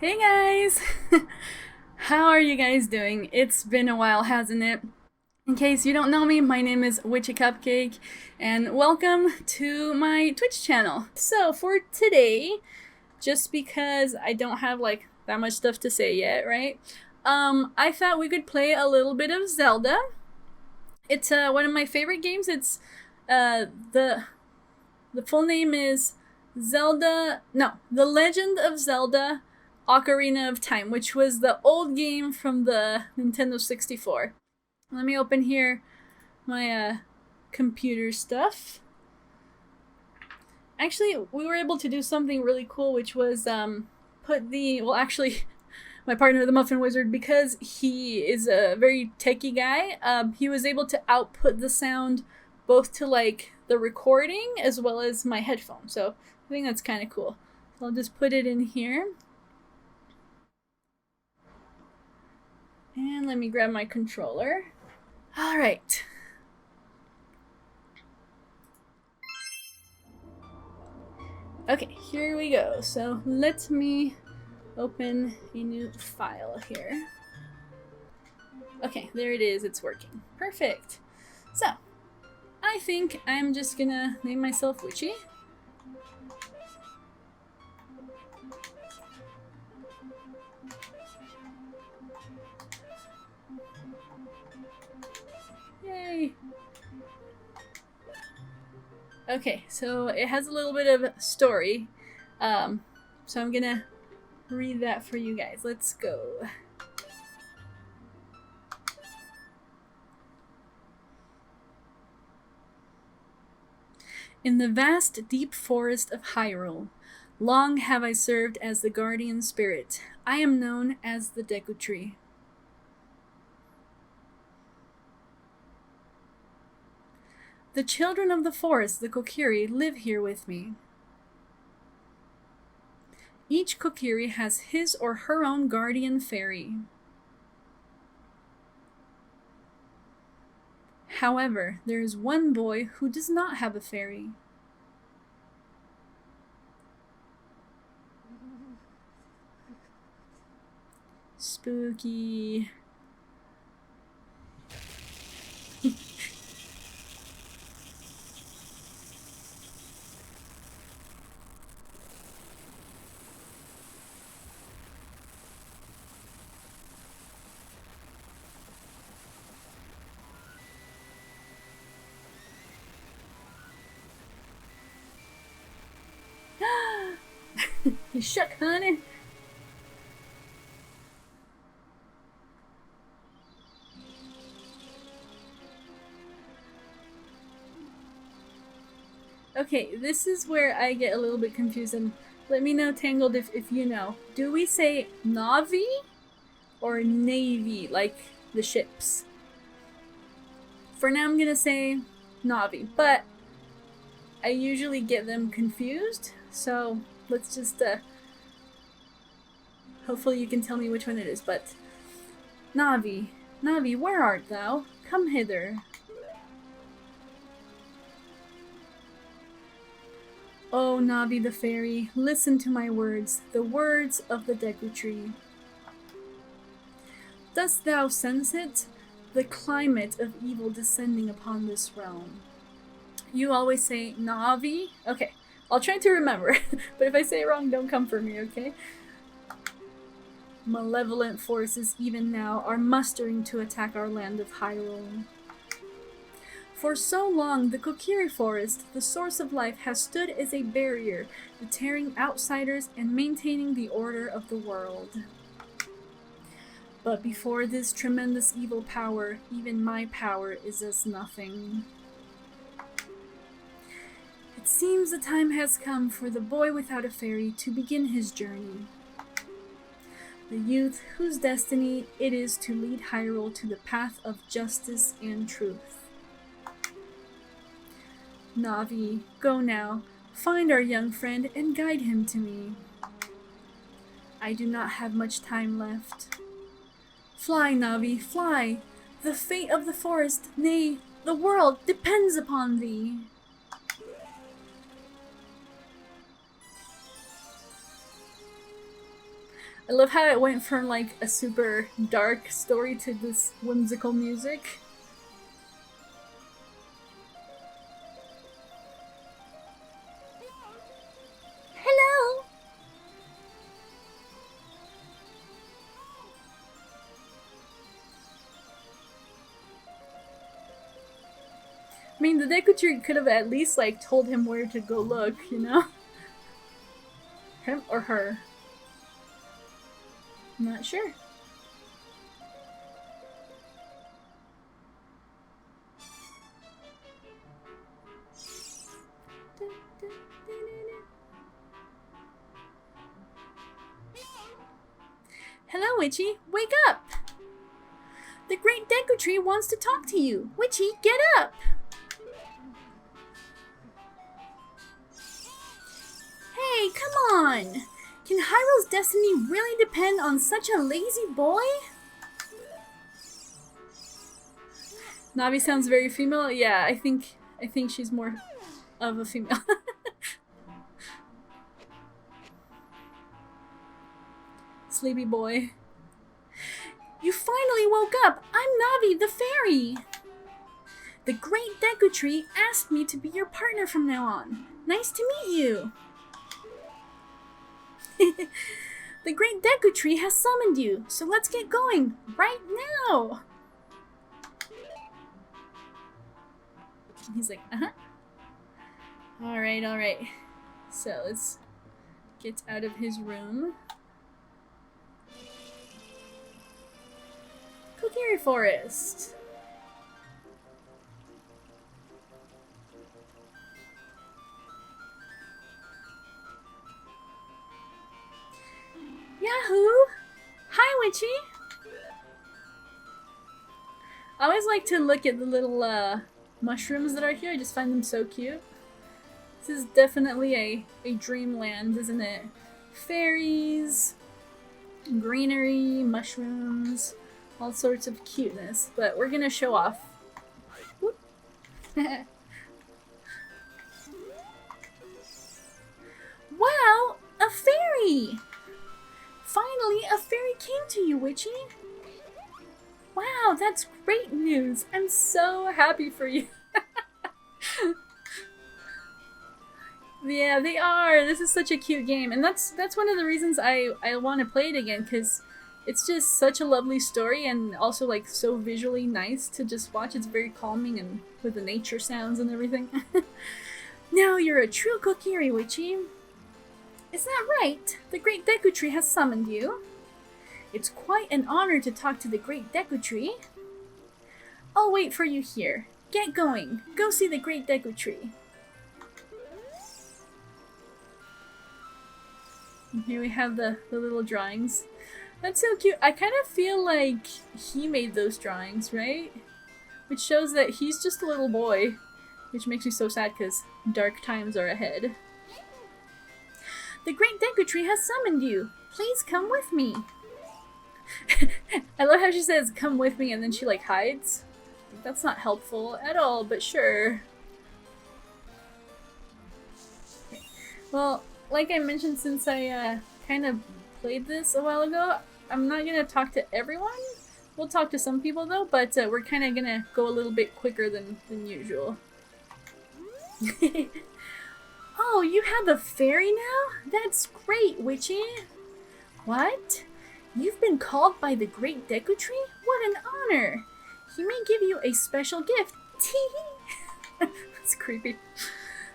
Hey guys! How are you guys doing? It's been a while, hasn't it? In case you don't know me, my name is Witchy Cupcake, and welcome to my Twitch channel. So, for today, just because I don't have like that much stuff to say yet, right? I thought we could play a little bit of Zelda. It's one of my favorite games. It's uh, the the full name is Zelda. No, The Legend of Zelda Ocarina of Time, which was the old game from the Nintendo 64. Let me open here my computer stuff. Actually, we were able to do something really cool, which was put the well, actually, my partner, the Muffin Wizard, because he is a very techie guy. He was able to output the sound both to like the recording as well as my headphone. So I think that's kind of cool. So I'll just put it in here. And let me grab my controller. All right. Okay, here we go. So let me open a new file here. Okay, there it is. It's working. Perfect. So, I think I'm just gonna name myself Witchy. Yay! Okay, so it has a little bit of story. So I'm gonna read that for you guys. Let's go. In the vast, deep forest of Hyrule, long have I served as the guardian spirit. I am known as the Deku Tree. The children of the forest, the Kokiri, live here with me. Each Kokiri has his or her own guardian fairy. However, there is one boy who does not have a fairy. Spooky. You shook, honey. Okay, this is where I get a little bit confused, and let me know, Tangled, if you know. Do we say Navi or Navy, like the ships? For now, I'm gonna say Navi, but I usually get them confused, so let's just, hopefully you can tell me which one it is, but Navi, Navi, where art thou? Come hither. O Navi the fairy, listen to my words, the words of the Deku Tree. Dost thou sense it? The climate of evil descending upon this realm. You always say Navi? Okay, I'll try to remember, but if I say it wrong, don't come for me, okay? Malevolent forces even now are mustering to attack our land of Hyrule. For so long, the Kokiri Forest, the source of life, has stood as a barrier, deterring outsiders and maintaining the order of the world. But before this tremendous evil power, even my power is as nothing. It seems the time has come for the boy without a fairy to begin his journey. The youth whose destiny it is to lead Hyrule to the path of justice and truth. Navi, go now, find our young friend and guide him to me. I do not have much time left. Fly, Navi, fly! The fate of the forest, nay, the world, depends upon thee. I love how it went from like a super dark story to this whimsical music. Hello! I mean, the Deku Tree could have at least like told him where to go look, you know? Him or her. I'm not sure. Hello, Witchy! Wake up! The Great Deku Tree wants to talk to you! Witchy, get up! Hey, come on! Can Hyrule's destiny really depend on such a lazy boy? Navi sounds very female. Yeah, I think she's more of a female. Sleepy boy. You finally woke up! I'm Navi, the fairy! The Great Deku Tree asked me to be your partner from now on. Nice to meet you! The Great Deku Tree has summoned you, so let's get going right now! He's like, uh-huh. Alright. So let's get out of his room. Kokiri Forest. Yahoo! Hi, Witchy! I always like to look at the little mushrooms that are here. I just find them so cute. This is definitely a dreamland, isn't it? Fairies, greenery, mushrooms, all sorts of cuteness. But we're gonna show off. Wow! A fairy! Finally, a fairy came to you, Witchy! Wow, that's great news! I'm so happy for you! Yeah, they are! This is such a cute game, and that's one of the reasons I want to play it again, because it's just such a lovely story, and also like so visually nice to just watch. It's very calming, and with the nature sounds and everything. Now you're a true Kokiri, Witchy! Is that right? The Great Deku Tree has summoned you. It's quite an honor to talk to the Great Deku Tree. I'll wait for you here. Get going. Go see the Great Deku Tree. And here we have the little drawings. That's so cute. I kind of feel like he made those drawings, right? Which shows that he's just a little boy. Which makes me so sad because dark times are ahead. The Great Deku Tree has summoned you. Please come with me. I love how she says, come with me, and then she like hides. That's not helpful at all, but sure. Okay. Well, like I mentioned, since I kind of played this a while ago, I'm not gonna talk to everyone. We'll talk to some people though, but we're kind of gonna go a little bit quicker than usual. Oh, you have a fairy now? That's great, Witchy! What? You've been called by the Great Deku Tree? What an honor! He may give you a special gift. Tee-hee! That's creepy.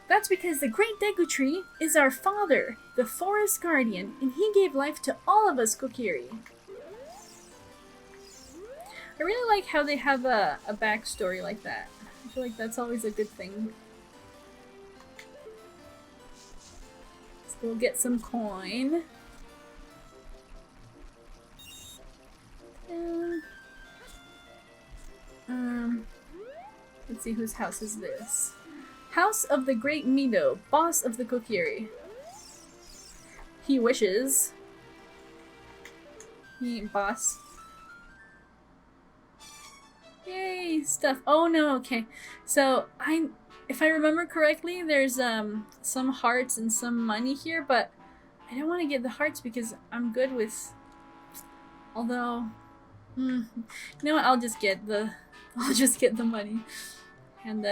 That's because the Great Deku Tree is our father, the Forest Guardian, and he gave life to all of us Kokiri. I really like how they have a backstory like that. I feel like that's always a good thing. Let's go get some coin. Let's see, whose house is this? House of the Great Mido, boss of the Kokiri. He wishes. He ain't boss. Yay, stuff. Oh no, okay. So, if I remember correctly, there's some hearts and some money here, but I don't want to get the hearts because I'm good with Although, you know what? I'll just get the money, and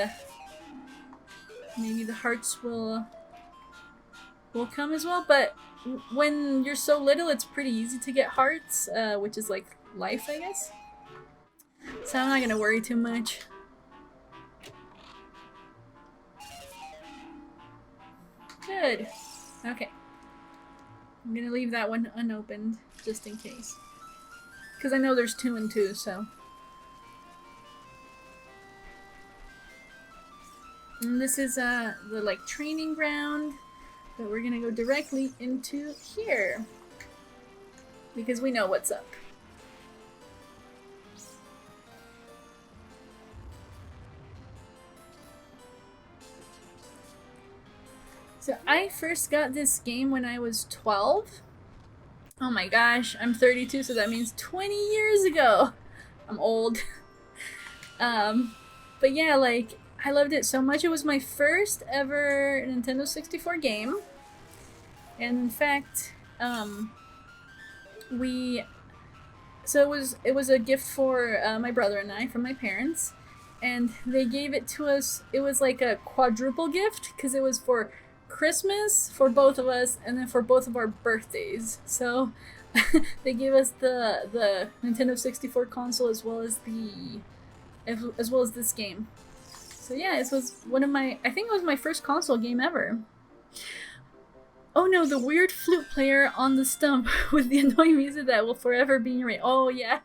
maybe the hearts will come as well. But when you're so little, it's pretty easy to get hearts, which is like life, I guess. So I'm not gonna worry too much. Good. Okay. I'm gonna leave that one unopened, just in case. Because I know there's 2 and 2, so. And this is the like training ground, but we're gonna go directly into here. Because we know what's up. So I first got this game when I was 12. Oh my gosh, I'm 32, so that means 20 years ago. I'm old. But yeah, like, I loved it so much. It was my first ever Nintendo 64 game. And in fact, it was a gift for my brother and I from my parents. And they gave it to us, it was like a quadruple gift, because it was for Christmas for both of us, and then for both of our birthdays. So they gave us the Nintendo 64 console as well as this game. So yeah, this was I think it was my first console game ever. Oh no, the weird flute player on the stump with the annoying music that will forever be in your ear. Oh yeah,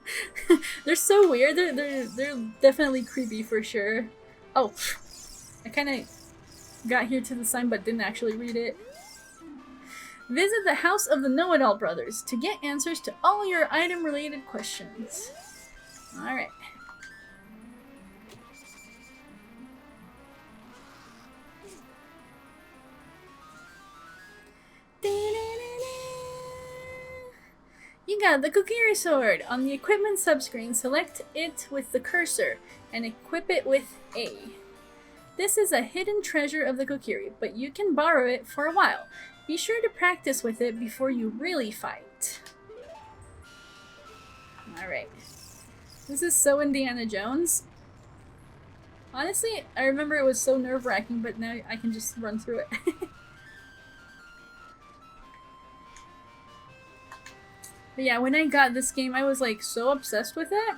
they're so weird. They're definitely creepy for sure. Oh, I kind of got here to the sign but didn't actually read it. Visit the House of the Know-It-All Brothers to get answers to all your item-related questions. Alright. You got the Kokiri sword! On the equipment subscreen, select it with the cursor and equip it with A. This is a hidden treasure of the Kokiri, but you can borrow it for a while. Be sure to practice with it before you really fight. Alright. This is so Indiana Jones. Honestly, I remember it was so nerve-wracking, but now I can just run through it. But yeah, when I got this game, I was like so obsessed with it.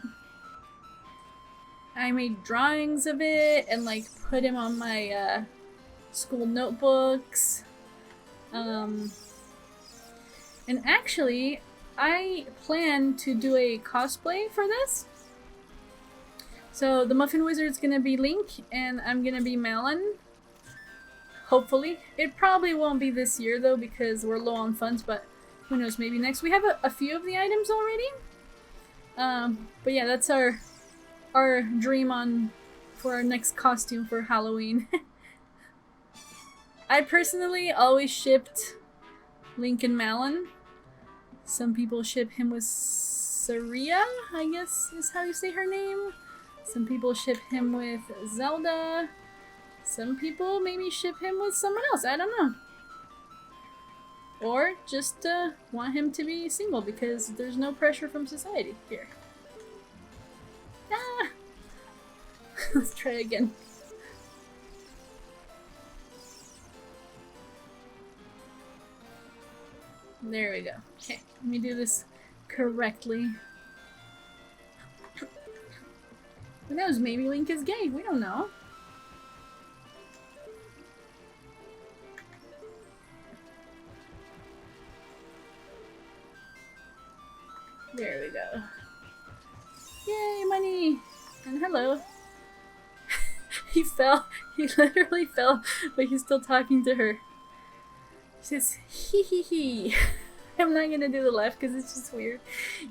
I made drawings of it and like put him on my school notebooks. And actually, I plan to do a cosplay for this. So the Muffin Wizard's gonna be Link and I'm gonna be Malon. Hopefully. It probably won't be this year though because we're low on funds, but who knows, maybe next. We have a few of the items already. But yeah, that's our dream for our next costume for Halloween. I personally always shipped Link and Malon. Some people ship him with Saria, I guess is how you say her name. Some people ship him with Zelda. Some people maybe ship him with someone else, I don't know. Or just want him to be single because there's no pressure from society here. Ah! Let's try again. There we go. Okay, let me do this correctly. Who knows, maybe Link is gay, we don't know. There we go. Yay, money! And hello. He fell. He literally fell, but he's still talking to her. She says, hee hee hee. I'm not gonna do the left because it's just weird.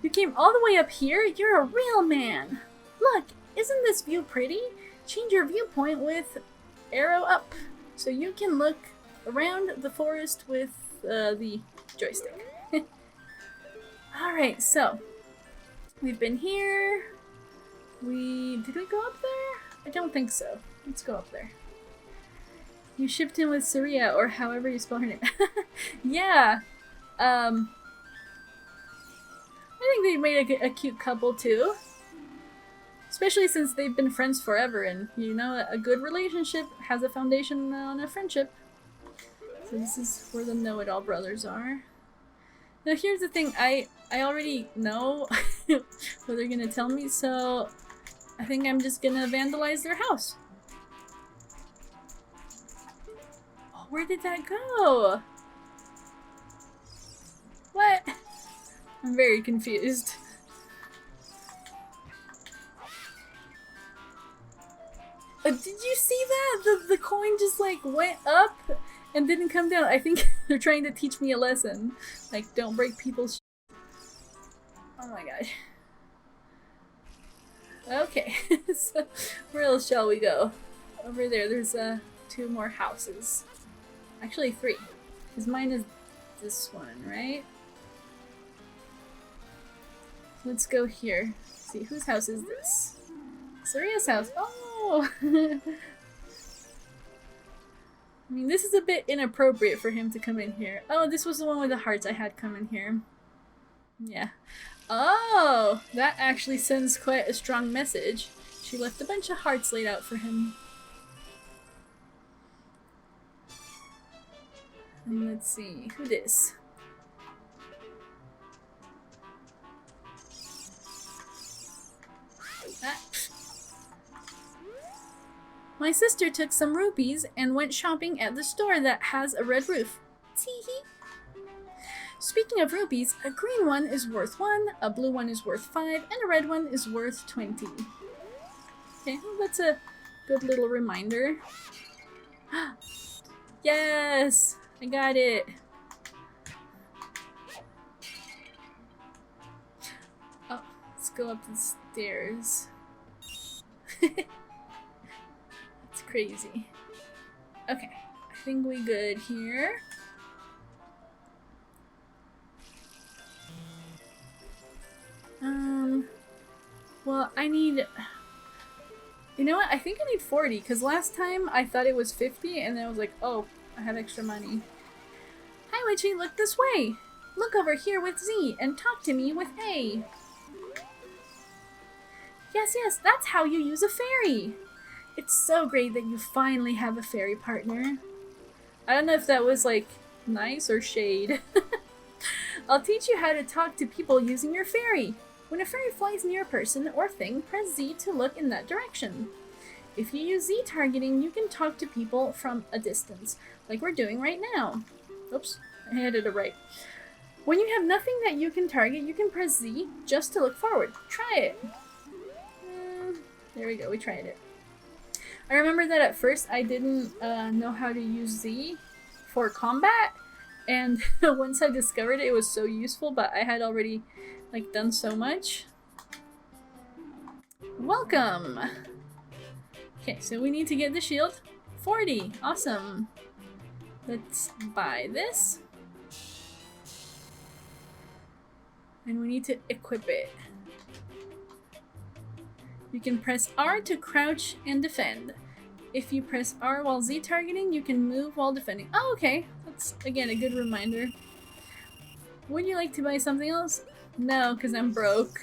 You came all the way up here? You're a real man! Look, isn't this view pretty? Change your viewpoint with arrow up so you can look around the forest with the joystick. Alright, so we've been here. Did we go up there? I don't think so. Let's go up there. You shipped him with Saria, or however you spell her name. Yeah. I think they made a cute couple too. Especially since they've been friends forever, and you know, a good relationship has a foundation on a friendship. So this is where the know-it-all brothers are. Now here's the thing, I already know what they're gonna tell me, so I think I'm just gonna vandalize their house. Oh, where did that go? What? I'm very confused. Did you see that? The coin just like went up and didn't come down. I think they're trying to teach me a lesson. Like, don't break people's Oh my god. Okay, so where else shall we go? Over there, there's 2 more houses. Actually 3. Because mine is this one, right? Let's go here. Let's see, whose house is this? Saria's house. Oh! I mean, this is a bit inappropriate for him to come in here. Oh, this was the one with the hearts I had come in here. Yeah. Oh! That actually sends quite a strong message. She left a bunch of hearts laid out for him. And let's see, who this? Ah. My sister took some rupees and went shopping at the store that has a red roof. Teehee. Speaking of rupees, a green one is worth 1, a blue one is worth 5, and a red one is worth 20. Okay, well, that's a good little reminder. Yes! I got it! Oh, let's go up the stairs. It's crazy. Okay, I think we good here. Well, I need... You know what? I think I need 40, because last time I thought it was 50, and then I was like, oh, I have extra money. Hi, Witchy, look this way! Look over here with Z, and talk to me with A. Yes, yes, that's how you use a fairy! It's so great that you finally have a fairy partner. I don't know if that was, like, nice or shade. I'll teach you how to talk to people using your fairy. When a fairy flies near a person or thing, press Z to look in that direction. If you use Z targeting, you can talk to people from a distance, like we're doing right now. Oops, I had it right. When you have nothing that you can target, you can press Z just to look forward. Try it. There we go, we tried it. I remember that at first I didn't know how to use Z for combat, and once I discovered it, it was so useful, but I had already like done so much. Welcome! Okay, so we need to get the shield. 40! Awesome! Let's buy this. And we need to equip it. You can press R to crouch and defend. If you press R while Z targeting, you can move while defending. Oh, okay. That's, again, a good reminder. Would you like to buy something else? No, because I'm broke.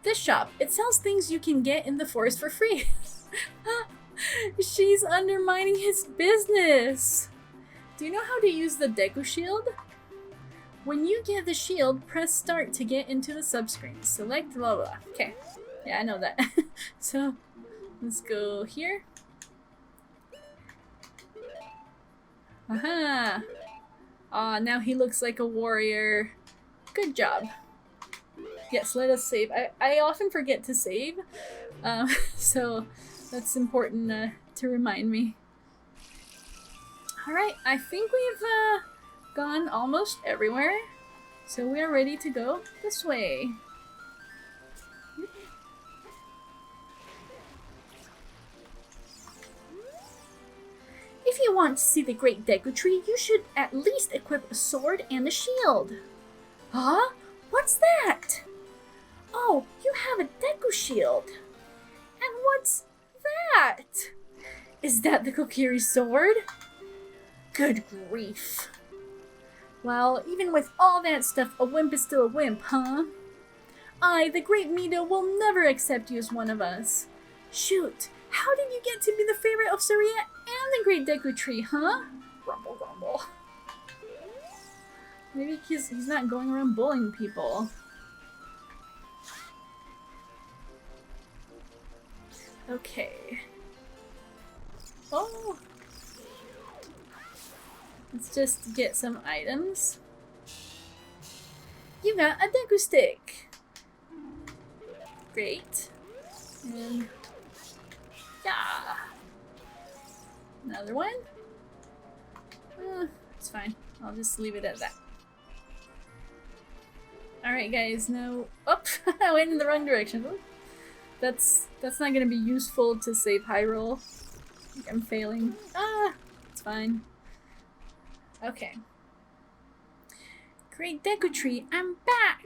This shop, it sells things you can get in the forest for free. She's undermining his business. Do you know how to use the Deku Shield? When you get the shield, press start to get into the subscreen. Select blah blah. Okay. Yeah, I know that. So, let's go here. Aha! Ah, now he looks like a warrior. Good job. Yes, let us save. I often forget to save, so that's important to remind me. Alright, I think we've gone almost everywhere, so we are ready to go this way. If you want to see the Great Deku Tree, you should at least equip a sword and a shield. Huh? What's that? Oh, you have a Deku Shield. And what's that? Is that the Kokiri sword? Good grief. Well, even with all that stuff, a wimp is still a wimp, huh? I, the Great Mido, will never accept you as one of us. Shoot, how did you get to be the favorite of Saria and the Great Deku Tree, huh? Grumble, grumble. Maybe he's not going around bullying people. Okay. Oh! Let's just get some items. You got a Deku Stick! Great. And... yeah! Another one? It's fine. I'll just leave it at that. Alright guys, now... oh! I went in the wrong direction. That's not gonna be useful to save Hyrule. I'm failing. Ah! It's fine. Okay. Great Deku Tree, I'm back!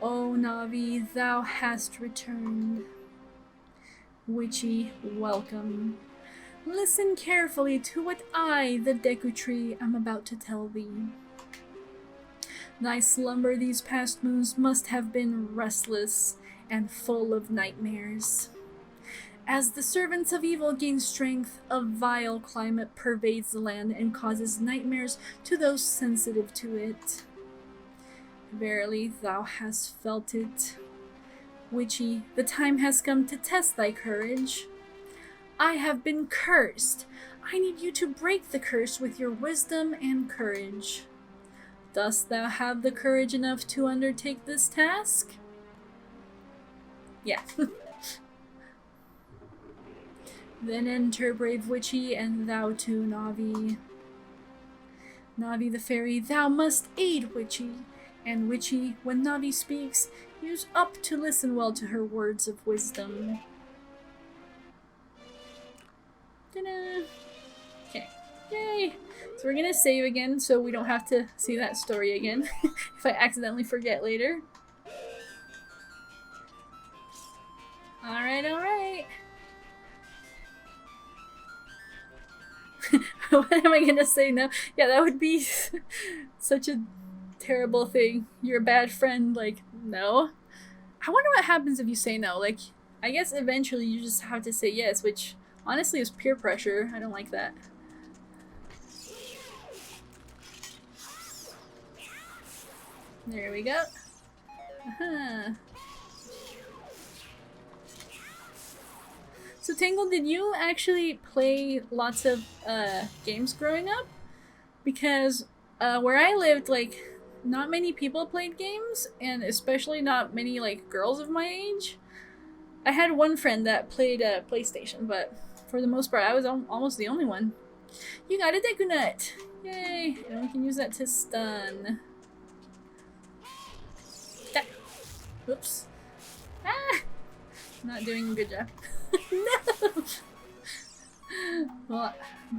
O Navi, thou hast returned. Witchy, welcome. Listen carefully to what I, the Deku Tree, am about to tell thee. Thy slumber these past moons must have been restless and full of nightmares. As the servants of evil gain strength, a vile climate pervades the land and causes nightmares to those sensitive to it. Verily, thou hast felt it. Witchy, the time has come to test thy courage. I have been cursed. I need you to break the curse with your wisdom and courage. Dost thou have the courage enough to undertake this task? Yeah. Then enter, brave Witchy, and thou too, Navi. Navi the fairy, thou must aid Witchy. And Witchy, when Navi speaks, use up to listen well to her words of wisdom. Ta-da! Okay. Yay! So we're gonna save again so we don't have to see that story again if I accidentally forget later. Alright, alright. What am I gonna say now? Yeah, that would be such a terrible thing. You're a bad friend. Like, no. I wonder what happens if you say no. Like, I guess eventually you just have to say yes, which honestly is peer pressure. I don't like that. There we go. Uh-huh. So Tangle, did you actually play lots of games growing up? Because where I lived, like, not many people played games, and especially not many, like, girls of my age. I had one friend that played PlayStation, but for the most part I was almost the only one. You got a Deku Nut! Yay! And we can use that to stun. Oops. Ah! Not doing a good job. No! Well,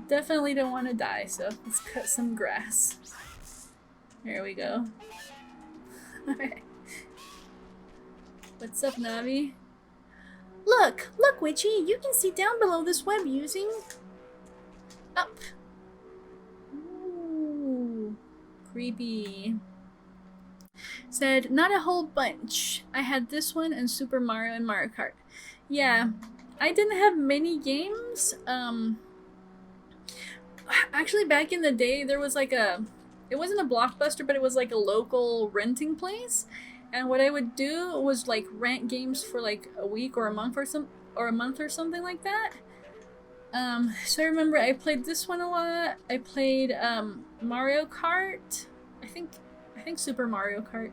definitely don't want to die, so let's cut some grass. There we go. Alright. What's up, Navi? Look! Look, Witchy! You can see down below this web using... up. Ooh. Creepy. Said, not a whole bunch. I had this one and Super Mario and Mario Kart. Yeah, I didn't have many games. Actually, back in the day, there was like a... it wasn't a Blockbuster, but it was like a local renting place. And what I would do was like rent games for like a week or a month or something like that. So I remember I played this one a lot. I played Mario Kart. I think Super Mario Kart,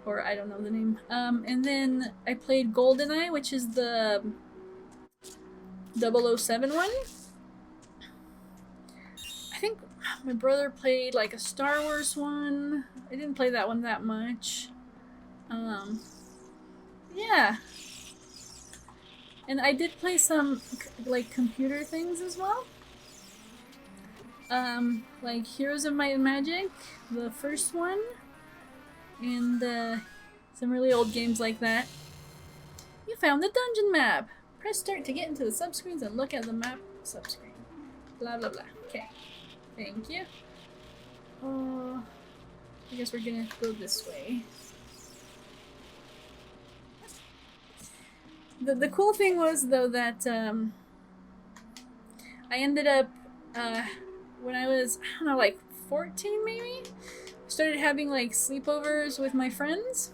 or I don't know the name. And then I played GoldenEye, which is the 007 one. I think my brother played like a Star Wars one. I didn't play that one that much. Yeah. And I did play some like computer things as well. Like Heroes of Might and Magic, the first one, and some really old games like that. You found the dungeon map! Press start to get into the subscreens and look at the map subscreen. Blah blah blah. Okay. Thank you. I guess we're gonna go this way. The cool thing was though that I ended up when I was, I don't know, like 14 maybe, started having like sleepovers with my friends.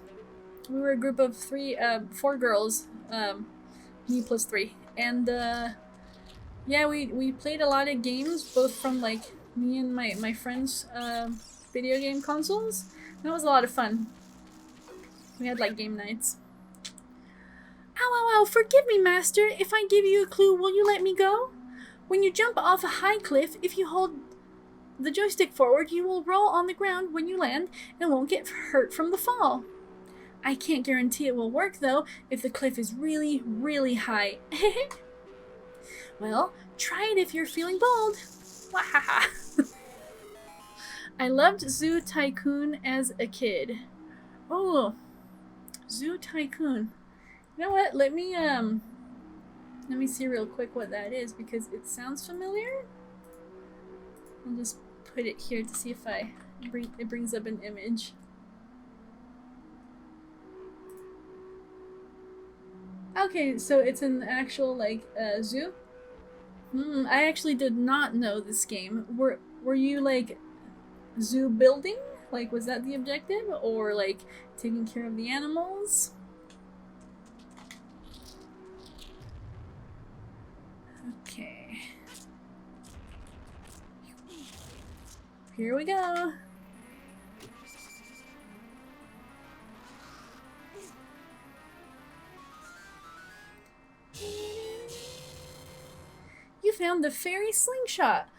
We were a group of 4 girls, me plus 3, and yeah, we played a lot of games, both from like me and my friends' video game consoles. That was a lot of fun. We had like game nights. Ow, ow, ow, forgive me, master. If I give you a clue, will you let me go? When you jump off a high cliff, if you hold the joystick forward, you will roll on the ground when you land and won't get hurt from the fall. I can't guarantee it will work, though, if the cliff is really, really high. Well, try it if you're feeling bold. Wahaha. I loved Zoo Tycoon as a kid. Oh, Zoo Tycoon. You know what? Let me see real quick what that is, because it sounds familiar. I'll just put it here to see if it brings up an image. Okay, so it's an actual like zoo. I actually did not know this game. Were you like zoo building? Like, was that the objective, or like taking care of the animals? Okay. Here we go. You found the fairy slingshot.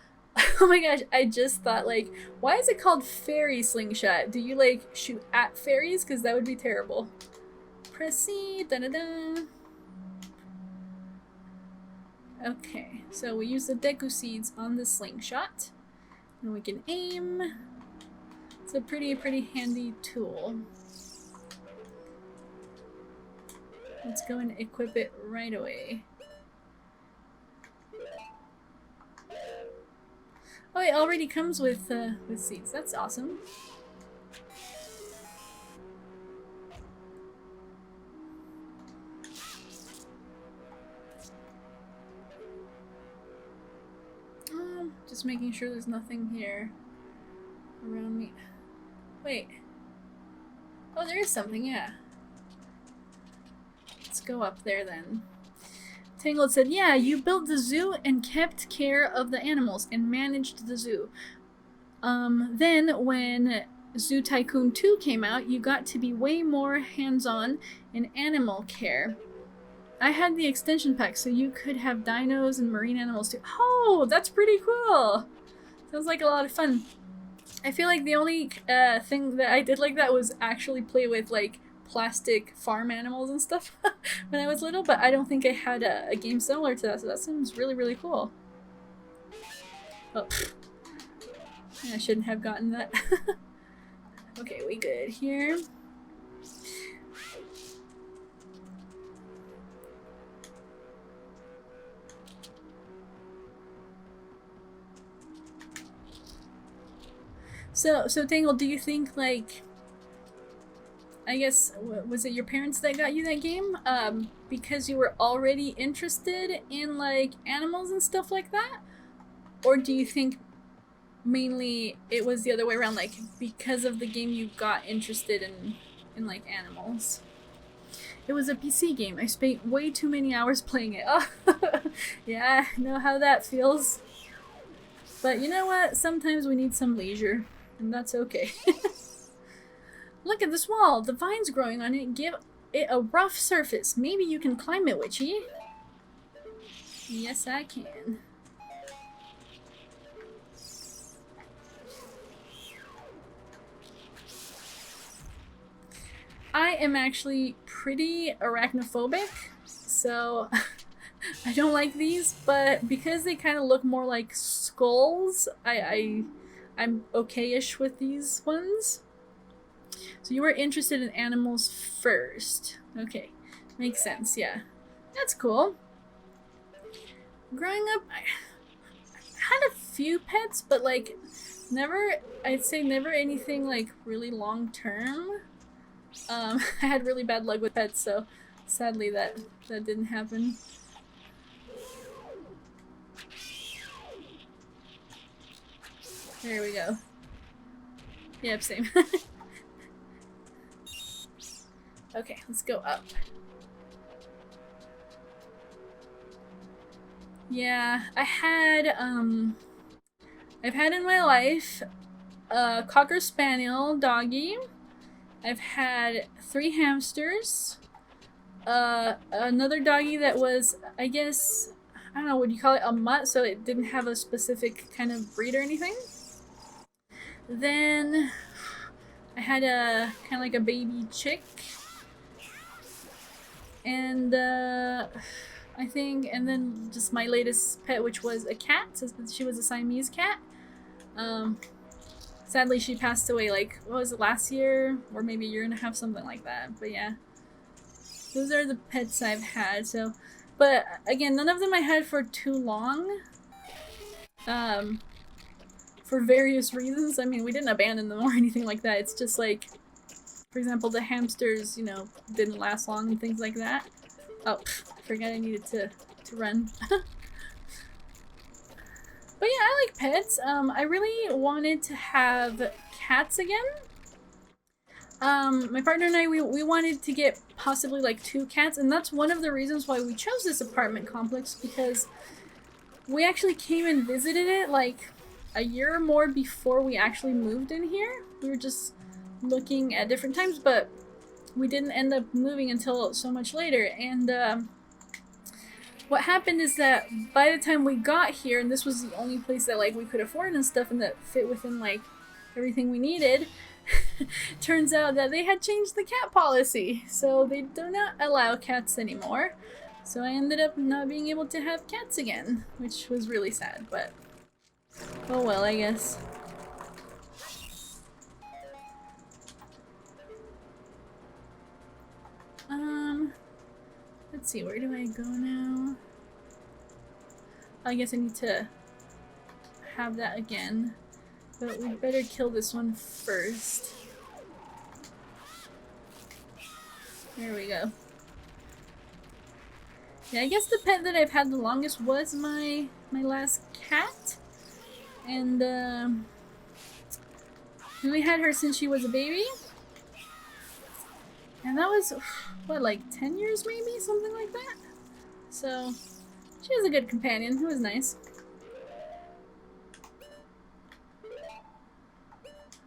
Oh my gosh, I just thought, like, why is it called fairy slingshot? Do you like shoot at fairies? Because that would be terrible. Proceed. Da da da. Okay, so we use the Deku seeds on the slingshot, and we can aim. It's a pretty handy tool. Let's go and equip it right away. Oh, it already comes with seeds. That's awesome. Just making sure there's nothing here around me. Wait. Oh, there is something, yeah. Let's go up there then. Tangled said, yeah, you built the zoo and kept care of the animals and managed the zoo. Then when Zoo Tycoon 2 came out, you got to be way more hands-on in animal care. I had the extension pack, so you could have dinos and marine animals too. Oh, that's pretty cool! Sounds like a lot of fun. I feel like the only thing that I did like that was actually play with, like, plastic farm animals and stuff when I was little, but I don't think I had a game similar to that, so that seems really cool. Oh, I shouldn't have gotten that. Okay, we good here. So Tangle, do you think, like, I guess, was it your parents that got you that game? Because you were already interested in, like, animals and stuff like that? Or do you think mainly it was the other way around, like, because of the game you got interested in like, animals? It was a PC game. I spent way too many hours playing it. Oh, yeah, I know how that feels. But you know what? Sometimes we need some leisure, and that's okay. Look at this wall. The vines growing on it give it a rough surface. Maybe you can climb it, Witchy. Yes, I can. I am actually pretty arachnophobic, so I don't like these, but because they kind of look more like skulls, I'm okay-ish with these ones. So you were interested in animals first. Okay, makes sense, yeah. That's cool. growing up, I had a few pets, but like never, I'd say never anything like really long term. I had really bad luck with pets, so sadly that didn't happen. There we go. Yep, same. Okay, let's go up. Yeah, I've had in my life a Cocker Spaniel doggy. I've had 3 hamsters. Another doggy that was, I guess, I don't know, would you call it a mutt? So it didn't have a specific kind of breed or anything. Then I had a kind of like a baby chick. And I think, and then just my latest pet, which was a cat. So she was a Siamese cat. Sadly, she passed away like, what was it, last year? Or maybe a year and a half, something like that. But yeah. Those are the pets I've had, so... But, again, none of them I had for too long. For various reasons. I mean, we didn't abandon them or anything like that. It's just like... For example, the hamsters, you know, didn't last long and things like that. Oh, I forgot I needed to run. But yeah, I like pets. I really wanted to have cats again. My partner and I, we wanted to get possibly like 2 cats, and that's one of the reasons why we chose this apartment complex, because we actually came and visited it like a year or more before we actually moved in here. We were just looking at different times, but we didn't end up moving until so much later. And what happened is that by the time we got here, and this was the only place that like we could afford and stuff and that fit within like everything we needed, turns out that they had changed the cat policy, so they do not allow cats anymore. So I ended up not being able to have cats again, which was really sad, but oh well, I guess. Let's see, where do I go now? I guess I need to have that again. But we better kill this one first. There we go. Yeah, I guess the pet that I've had the longest was my last cat. And we had her since she was a baby. And that was, what, like 10 years maybe? Something like that? So, she was a good companion. It was nice.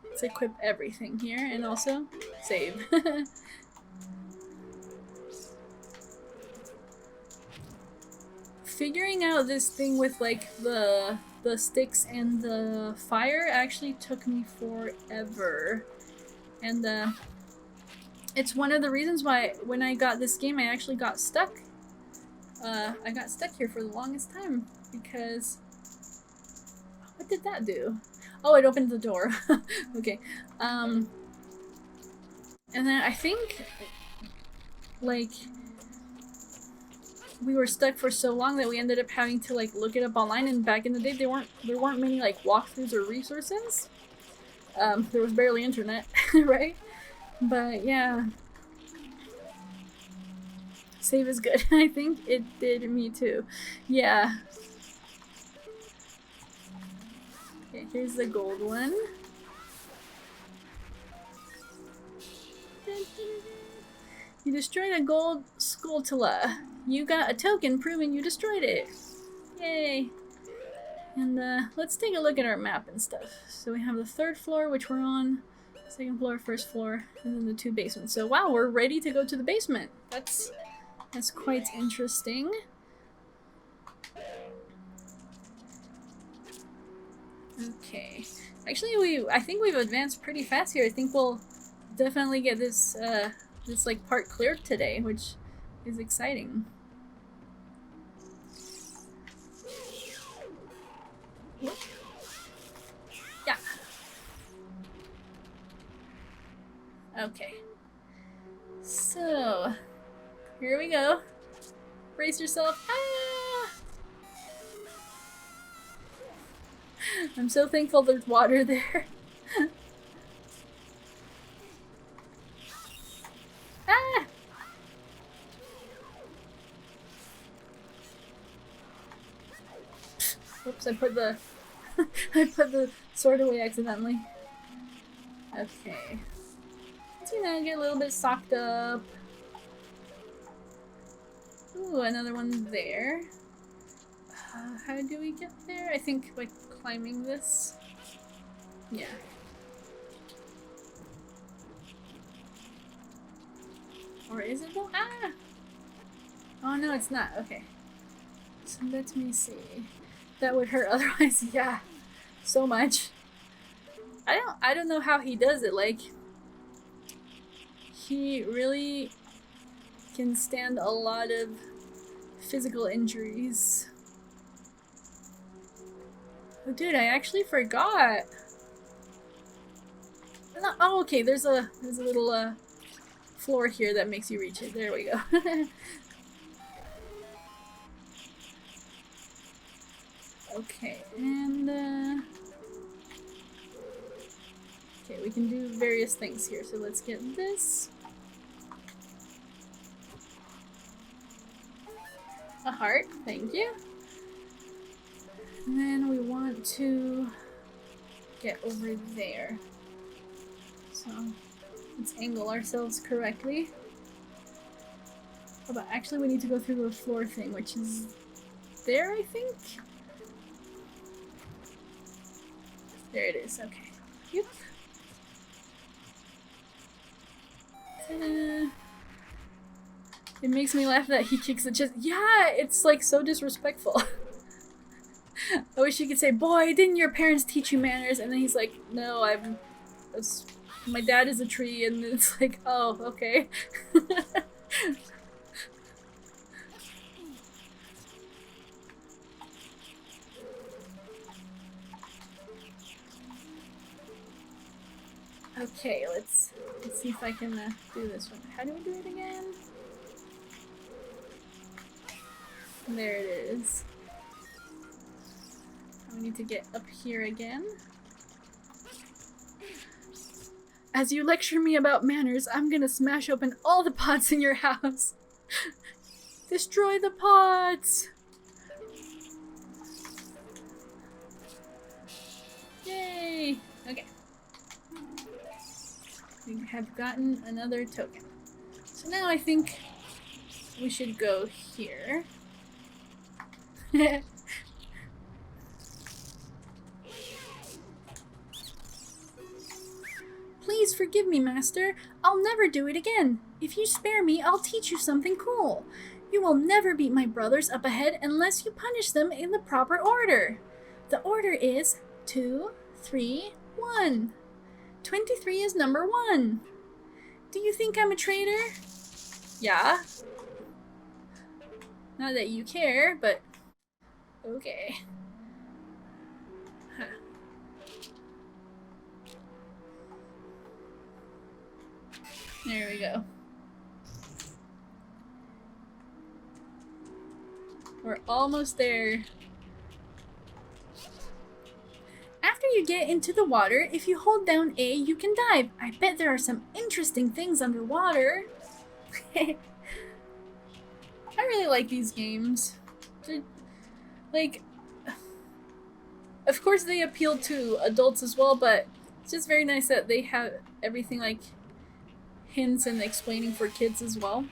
Let's equip everything here and also save. Figuring out this thing with like the sticks and the fire actually took me forever. And it's one of the reasons why when I got this game I actually got stuck. I got stuck here for the longest time because what did that do? Oh, it opened the door. Okay. And then I think like we were stuck for so long that we ended up having to like look it up online, and back in the day there weren't many like walkthroughs or resources. There was barely internet, right? But yeah. Save is good. I think it did me too. Yeah. Okay, here's the gold one. You destroyed a gold Skulltula. You got a token proving you destroyed it. Yay. And let's take a look at our map and stuff. So we have the 3rd floor, which we're on, 2nd floor, 1st floor, and then the 2 basements. So wow, we're ready to go to the basement. That's quite interesting. Okay. Actually, I think we've advanced pretty fast here. I think we'll definitely get this this like part cleared today, which is exciting. Yeah. Okay. So, here we go. Brace yourself. Ah! I'm so thankful there's water there. Ah! Oops, I put the I put the sword away accidentally. Okay. So you know, get a little bit socked up. Ooh, another one there. How do we get there? I think by climbing this. Yeah. Or is it though? Ah! Oh no, it's not. Okay. So let me see. That would hurt otherwise. Yeah. So much. I don't know how he does it. Like, he really can stand a lot of physical injuries. Oh, dude, I actually forgot. No, oh, okay. There's a little floor here that makes you reach it. There we go. Okay, and okay, we can do various things here. So let's get this. A heart, thank you. And then we want to get over there. So let's angle ourselves correctly. Oh, but actually we need to go through the floor thing, which is there, I think? There it is, okay. Yep. Ta-da. It makes me laugh that he kicks the chest. Yeah, it's like so disrespectful. I wish you could say, boy, didn't your parents teach you manners? And then he's like, no, my dad is a tree, and it's like, oh, okay. Okay, let's see if I can do this one. How do we do it again? There it is. We need to get up here again. As you lecture me about manners, I'm gonna smash open all the pots in your house. Destroy the pots! Yay! Okay. We have gotten another token. So now I think we should go here. Please forgive me, Master. I'll never do it again. If you spare me, I'll teach you something cool. You will never beat my brothers up ahead unless you punish them in the proper order. The order is 2, 3, 1. 23 is number 1. Do you think I'm a traitor? Yeah. Not that you care, but okay. Huh. There we go. We're almost there. After you get into the water, if you hold down A, you can dive. I bet there are some interesting things underwater. I really like these games. They're, like, of course they appeal to adults as well, but it's just very nice that they have everything like hints and explaining for kids as well.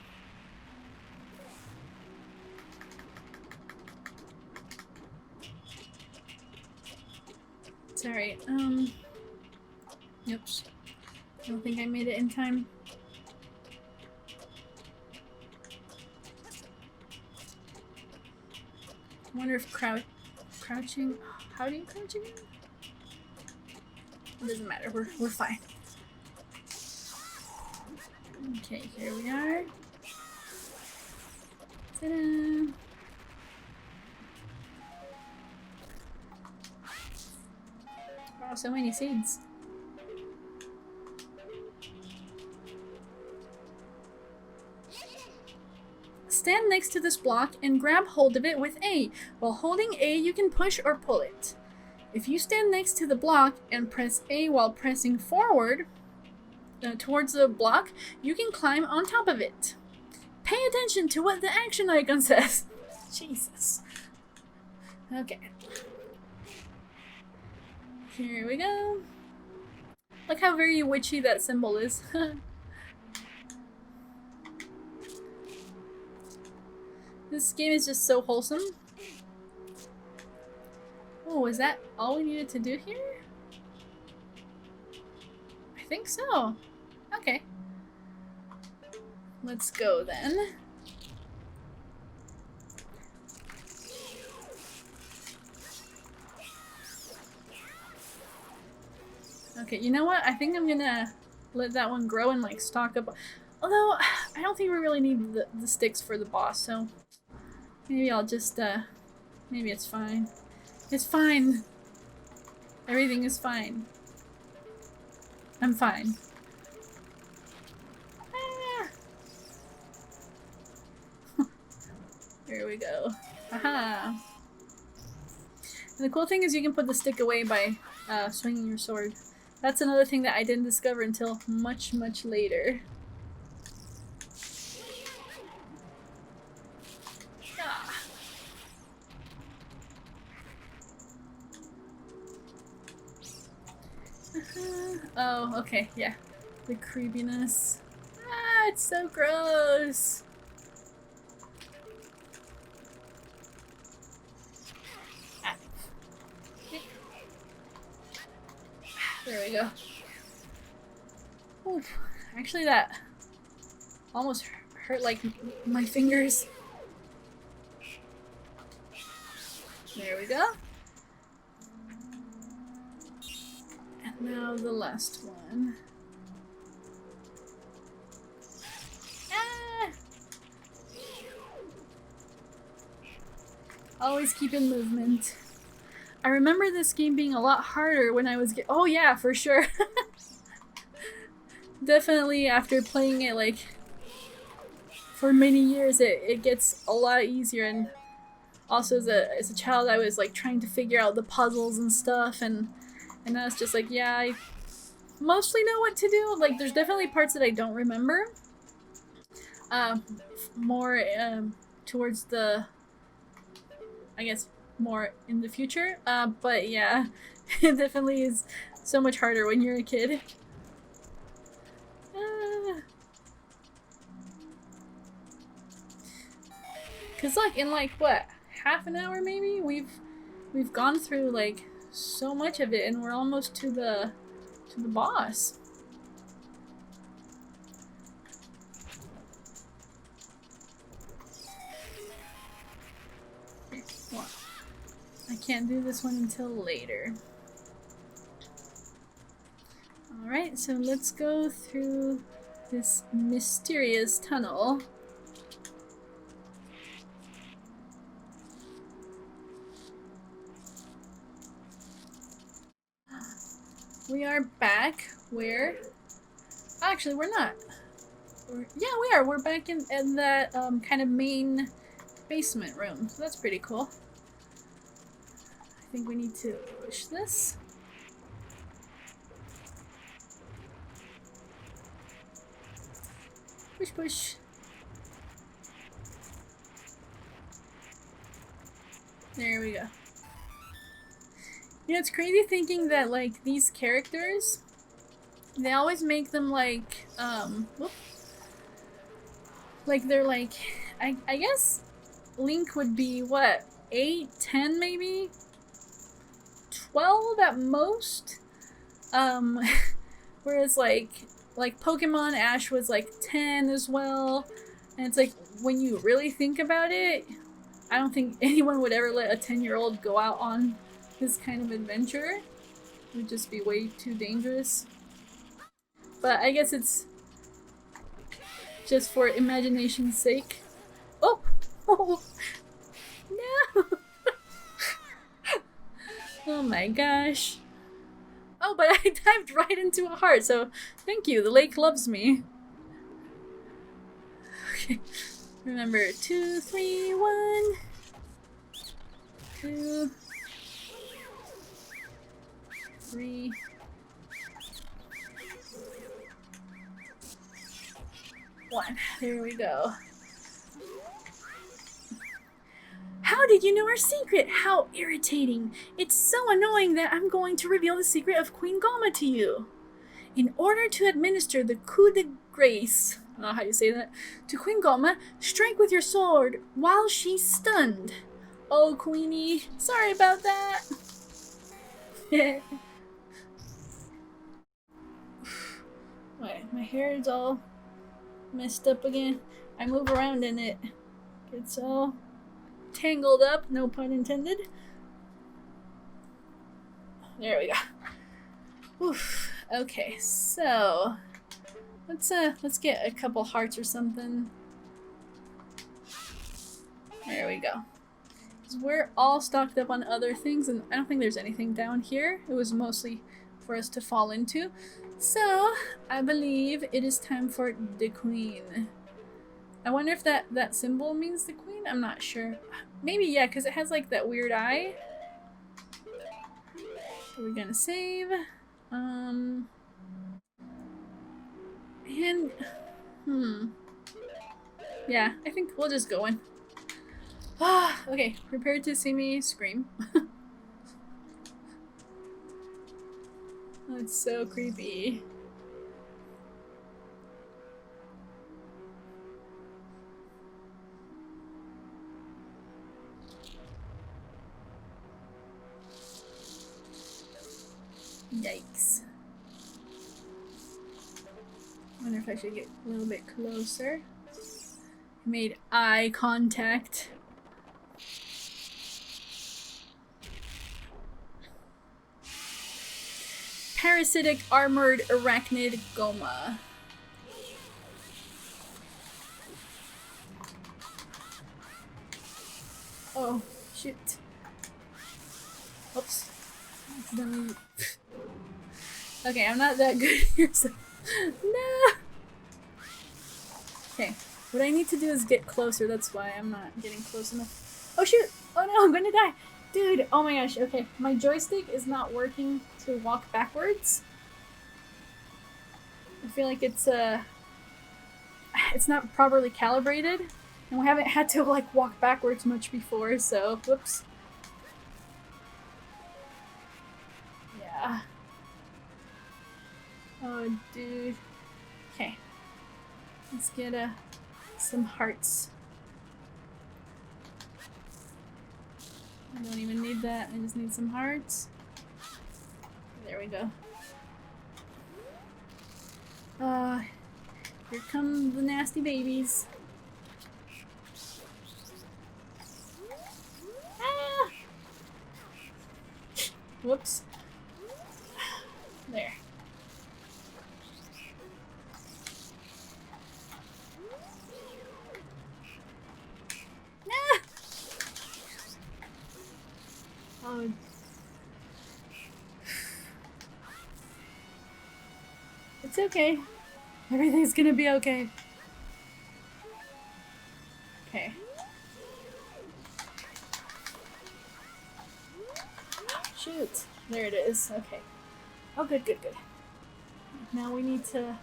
It's alright. Oops. I don't think I made it in time. I wonder if crouching. How do you crouch again? It doesn't matter. We're fine. Okay, here we are. Ta-da! Wow, so many seeds. Stand next to this block and grab hold of it with A. While holding A, you can push or pull it. If you stand next to the block and press A while pressing forward towards the block, you can climb on top of it. Pay attention to what the action icon says. Jesus. Okay. Here we go. Look how very witchy that symbol is. This game is just so wholesome. Oh, is that all we needed to do here? I think so. Okay. Let's go then. Okay, you know what? I think I'm gonna let that one grow and like stock up. Although, I don't think we really need the sticks for the boss, so maybe I'll just, maybe it's fine. It's fine! Everything is fine. I'm fine. Ah. Here we go. Haha! And the cool thing is you can put the stick away by swinging your sword. That's another thing that I didn't discover until much, much later. Ah. Oh, okay, yeah. The creepiness. Ah, it's so gross! There we go. Oof. Actually, that almost hurt like my fingers. There we go. And now the last one. Ah! Always keep in movement. I remember this game being a lot harder when I was oh yeah, for sure. Definitely after playing it like for many years it gets a lot easier, and also as a child I was like trying to figure out the puzzles and stuff, and now it's just like, yeah, I mostly know what to do. Like there's definitely parts that I don't remember. More towards the, I guess, more in the future, but yeah, it definitely is so much harder when you're a kid. Cause like in like what, half an hour maybe, we've gone through like so much of it, and we're almost to the boss. What? I can't do this one until later. Alright, so let's go through this mysterious tunnel. We are back where... Actually, we're not. Yeah, we are. We're back in that kind of main basement room. So that's pretty cool. I think we need to push this. Push, push. There we go. You know, it's crazy thinking that, like, these characters, they always make them, like, whoop. Like, they're, like, I guess Link would be, what, 8, 10 maybe? 12 at most? Whereas, like Pokemon, Ash was, like, 10 as well. And it's like, when you really think about it, I don't think anyone would ever let a 10-year-old go out on this kind of adventure. It would just be way too dangerous. But I guess it's just for imagination's sake. Oh! Oh! No! Oh my gosh. Oh, but I dived right into a heart, so thank you. The lake loves me. Okay. Remember, 2, 3, 1. 2. 3. One. There we go. How did you know our secret? How irritating. It's so annoying that I'm going to reveal the secret of Queen Goma to you. In order to administer the coup de grace, I don't know how you say that, to Queen Goma, strike with your sword while she's stunned. Oh, Queenie, sorry about that. Wait, my hair is all messed up again. I move around in it. It's all tangled up, no pun intended. There we go. Oof. Okay, so let's get a couple hearts or something. There we go. 'Cause we're all stocked up on other things, and I don't think there's anything down here. It was mostly for us to fall into. So I believe it is time for the queen. I wonder if that symbol means the queen? I'm not sure. Maybe, yeah, because it has like that weird eye. We're gonna save. And yeah, I think we'll just go in. Okay, prepare to see me scream. That's so creepy. Yikes. Wonder if I should get a little bit closer. Made eye contact. Parasitic armored arachnid Goma. Oh, shoot. Oops. Okay, I'm not that good here, so no! Okay, what I need to do is get closer, that's why I'm not getting close enough. Oh shoot! Oh no, I'm gonna die! Dude, oh my gosh, okay. My joystick is not working to walk backwards. I feel like it's not properly calibrated. And we haven't had to like walk backwards much before, so whoops. Yeah. Oh dude. Okay. Let's get some hearts. I don't even need that, I just need some hearts. There we go. Here come the nasty babies. Ah! Whoops. There. Ah! Oh. It's okay. Everything's gonna be okay. Okay. Shoot. There it is. Okay. Oh, good, good, good. Now we need to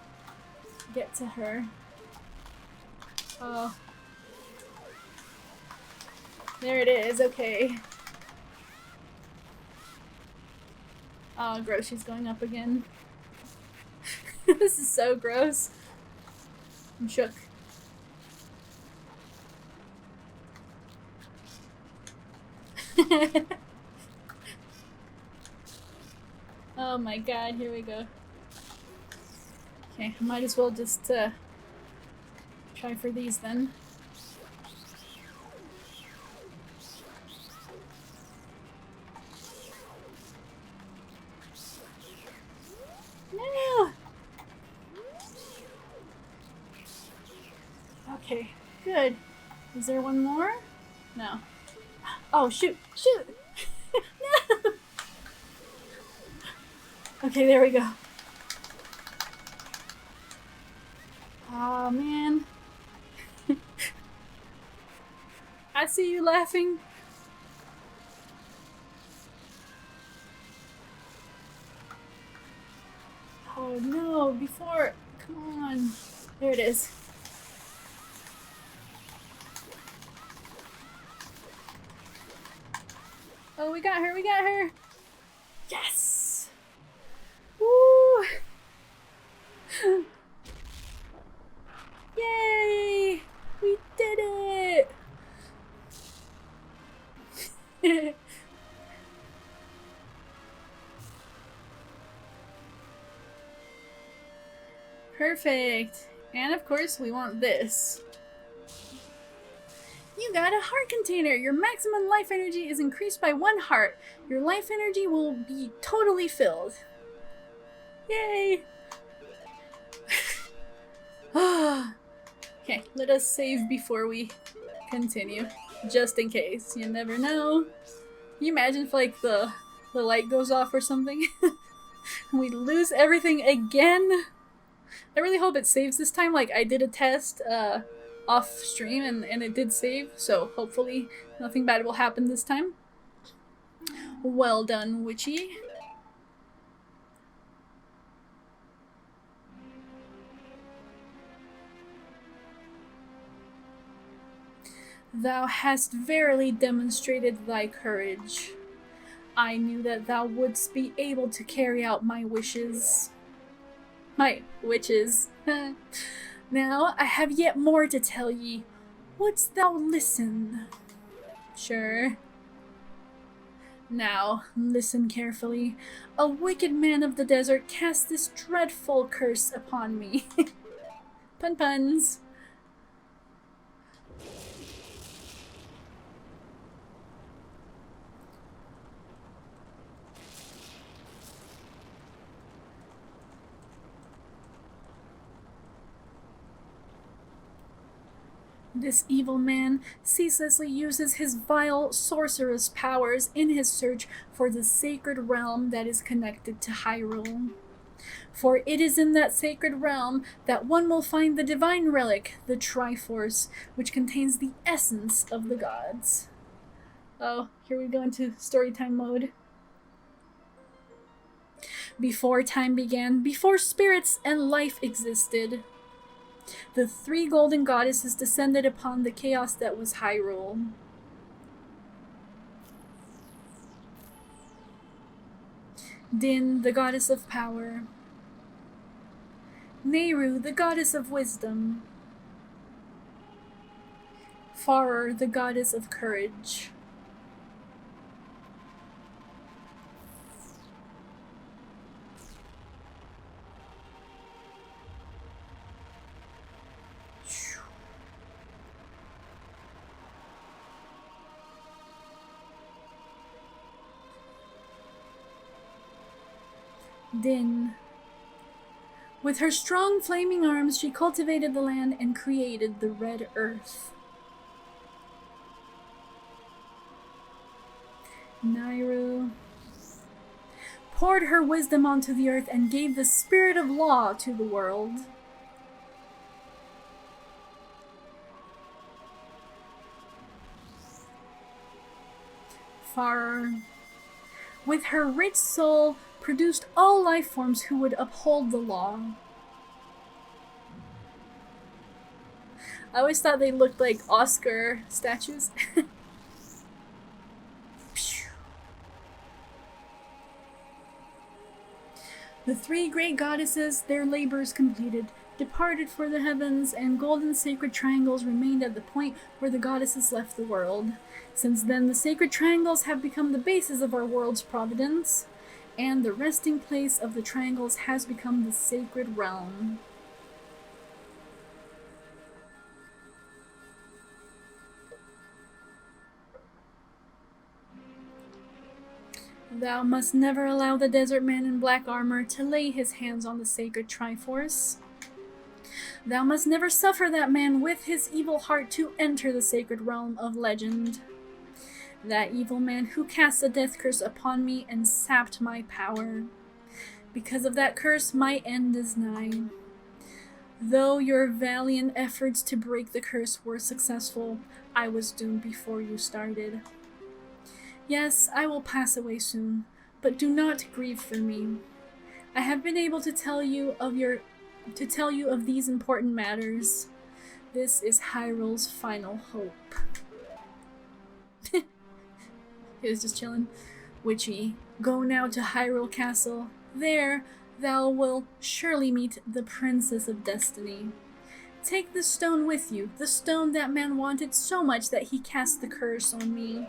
get to her. Oh. There it is. Okay. Oh, gross. She's going up again. This is so gross. I'm shook. Oh my god, here we go. Okay, I might as well just try for these then. No! Okay, good. Is there one more? No. Oh, shoot! Shoot! No! Okay, there we go. Oh man. I see you laughing. no, before, come on. There it is. Oh, we got her, we got her. Yes! Woo! Yay! We did it! Perfect. And of course, we want this. You got a heart container! Your maximum life energy is increased by 1 heart. Your life energy will be totally filled. Yay! Okay, let us save before we continue. Just in case. You never know. Can you imagine if like the light goes off or something? And we lose everything again? I really hope it saves this time. Like, I did a test off stream and it did save, so hopefully nothing bad will happen this time. Well done, Witchy. Thou hast verily demonstrated thy courage. I knew that thou wouldst be able to carry out my wishes. My witches. Now, I have yet more to tell ye. Wouldst thou listen? Sure. Now, listen carefully. A wicked man of the desert cast this dreadful curse upon me. Pun puns. This evil man ceaselessly uses his vile sorcerous powers in his search for the sacred realm that is connected to Hyrule. For it is in that sacred realm that one will find the divine relic, the Triforce, which contains the essence of the gods. Oh, here we go into storytime mode. Before time began, before spirits and life existed, the 3 golden goddesses descended upon the chaos that was Hyrule. Din, the goddess of power. Nehru, the goddess of wisdom. Farer, the goddess of courage. Din. With her strong flaming arms, she cultivated the land and created the Red Earth. Nehru poured her wisdom onto the earth and gave the spirit of law to the world. Farer, with her rich soul, produced all life forms who would uphold the law. I always thought they looked like Oscar statues. The 3 great goddesses, their labors completed, departed for the heavens, and golden sacred triangles remained at the point where the goddesses left the world. Since then, the sacred triangles have become the basis of our world's providence, and the resting place of the triangles has become the sacred realm. Thou must never allow the desert man in black armor to lay his hands on the sacred Triforce. Thou must never suffer that man with his evil heart to enter the sacred realm of legend. That evil man who cast a death curse upon me and sapped my power. Because of that curse, my end is nigh. Though your valiant efforts to break the curse were successful, I was doomed before you started. Yes, I will pass away soon, but do not grieve for me. I have been able to tell you of these important matters. This is Hyrule's final hope. He was just chilling. Witchy, go now to Hyrule Castle. There, thou will surely meet the Princess of Destiny. Take the stone with you, the stone that man wanted so much that he cast the curse on me.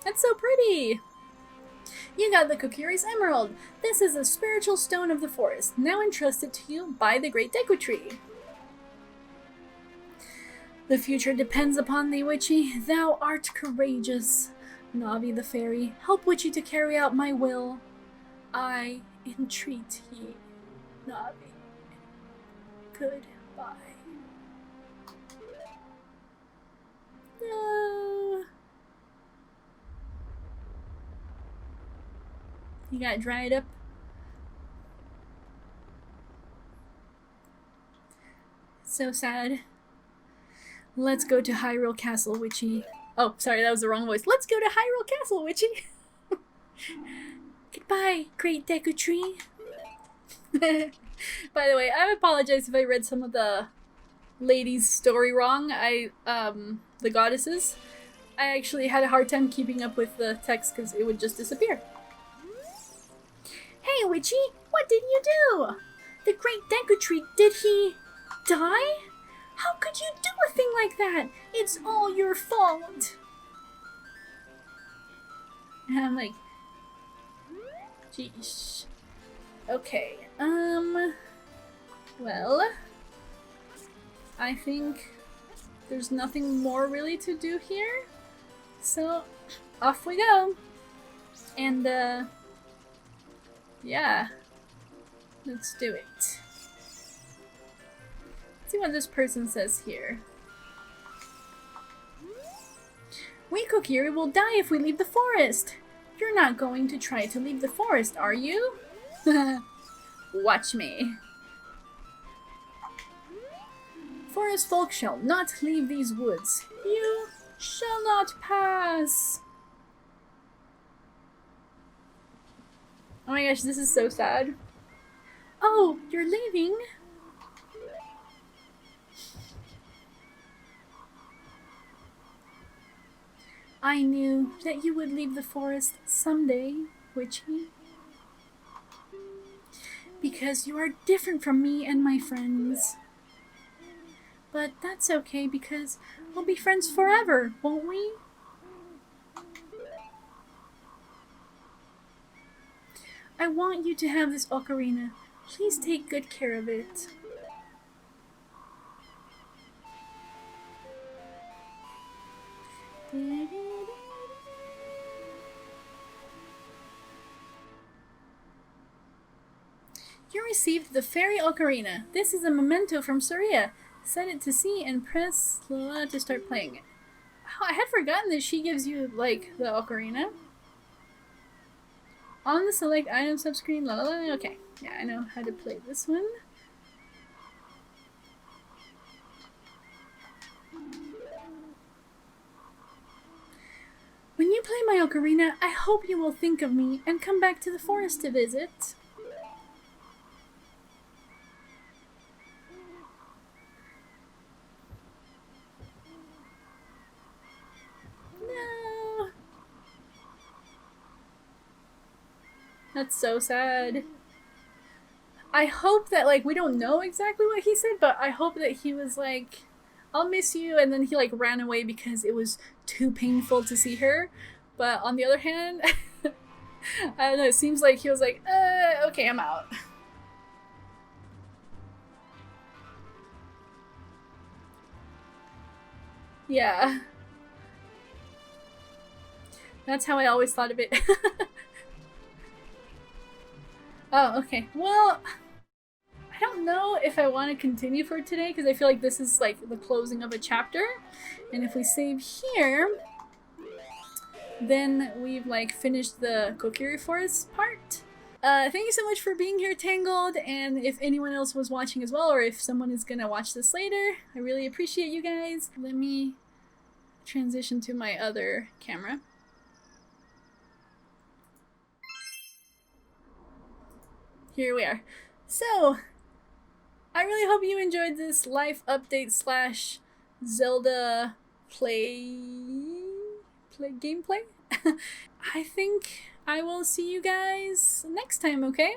That's so pretty! You got the Kokiri's Emerald. This is a spiritual stone of the forest, now entrusted to you by the Great Deku Tree. The future depends upon thee, Witchy. Thou art courageous. Navi the fairy, help Witchy to carry out my will. I entreat ye, Navi. Goodbye. No. You got dried up. So sad. Let's go to Hyrule Castle, Witchy. Oh, sorry, that was the wrong voice. Let's go to Hyrule Castle, Witchy. Goodbye, Great Deku Tree. By the way, I apologize if I read some of the ladies' story wrong. The goddesses. I actually had a hard time keeping up with the text because it would just disappear. Hey, Witchy, what did you do? The Great Deku Tree, did he die? How could you do a thing like that? It's all your fault. And I'm like, geesh. Okay, well, I think there's nothing more really to do here. So, off we go. And, yeah, let's do it. Let's see what this person says here. We Kokiri will die if we leave the forest. You're not going to try to leave the forest, are you? Watch me. Forest folk shall not leave these woods. You shall not pass. Oh my gosh, this is so sad. Oh, you're leaving? I knew that you would leave the forest someday, Witchy. Because you are different from me and my friends. But that's okay because we'll be friends forever, won't we? I want you to have this ocarina. Please take good care of it. You received the fairy ocarina. This is a memento from Saria. Set it to C and press to start playing it. Oh, I had forgotten that she gives you, like, the ocarina. On the select item subscreen, la la la. Okay, yeah, I know how to play this one. When you play my ocarina, I hope you will think of me and come back to the forest to visit. No. That's so sad. I hope that, like, we don't know exactly what he said, but I hope that he was like, I'll miss you, and then he, like, ran away because it was too painful to see her. But on the other hand, I don't know, it seems like he was like, okay, I'm out. Yeah. That's how I always thought of it. Oh, okay. Well, I don't know if I want to continue for today because I feel like this is like the closing of a chapter. And if we save here, then we've like finished the Kokiri Forest part. Thank you so much for being here, Tangled, and if anyone else was watching as well, or if someone is gonna watch this later, I really appreciate you guys. Let me transition to my other camera. Here we are. So, I really hope you enjoyed this life update slash Zelda gameplay. I think I will see you guys next time, okay?